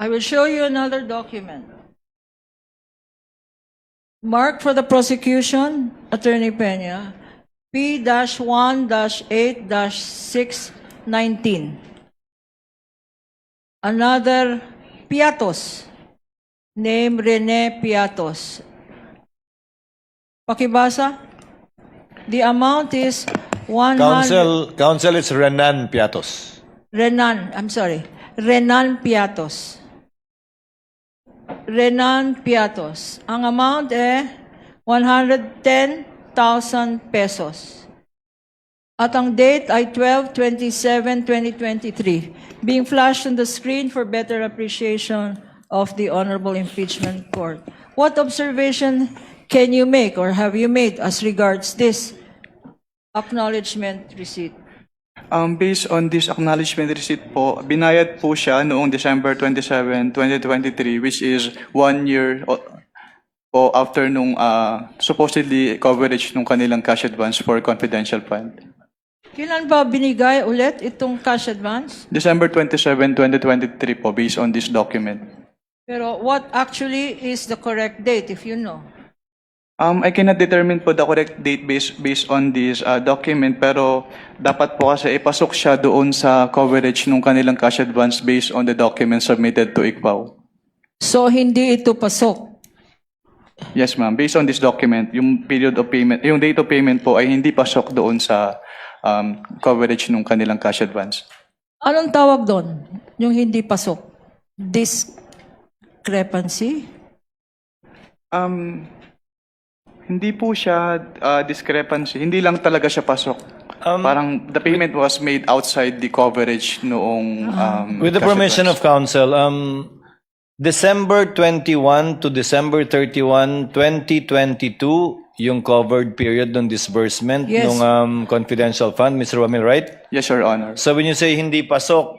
I will show you another document. Mark for the prosecution, Attorney Peña, P-1-8-619. Another Piatos, name Rene Piatos. Pakibasa? The amount is 100... Counsel is Renan Piatos. Renan Piatos. Renan Piatos. Ang amount 110,000 pesos. At ang date ay 12/27/2023, being flashed on the screen for better appreciation of the Honorable Impeachment Court. What observation can you make or have you made as regards this acknowledgement receipt? Based on this acknowledgement receipt po, binayad po siya noong December 27, 2023, which is 1 year po after nung supposedly coverage nung kanilang cash advance for confidential fund. Kailan ba binigay ulit itong cash advance? December 27, 2023 po, based on this document. Pero what actually is the correct date, if you know? I cannot determine po the correct date based on this document, pero dapat po kasi ipasok siya doon sa coverage nung kanilang cash advance based on the document submitted to ICPAO. So, hindi ito pasok? Yes, ma'am. Based on this document, yung period of payment, yung date of payment po ay hindi pasok doon sa coverage nung kanilang cash advance. Anong tawag doon? Yung hindi pasok? Discrepancy? Hindi po siya discrepancy. Hindi lang talaga siya pasok. Parang the payment was made outside the coverage noong With the cash permission advance. of counsel, December 21 to December 31, 2022, yung covered period ng disbursement Yes. ng confidential fund, Mr. Romel, right? Yes, Your Honor. So when you say hindi pasok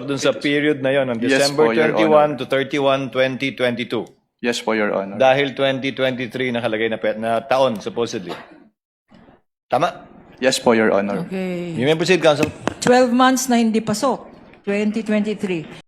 dun sa period na yon, ng Yes December po, Your 21 to 31, 2022. Yes po, Your Honor. Dahil 2023 nakalagay na taon, supposedly. Tama? Yes po, Your Honor. Okay. You may proceed, counsel. 12 months na hindi pasok. 2023.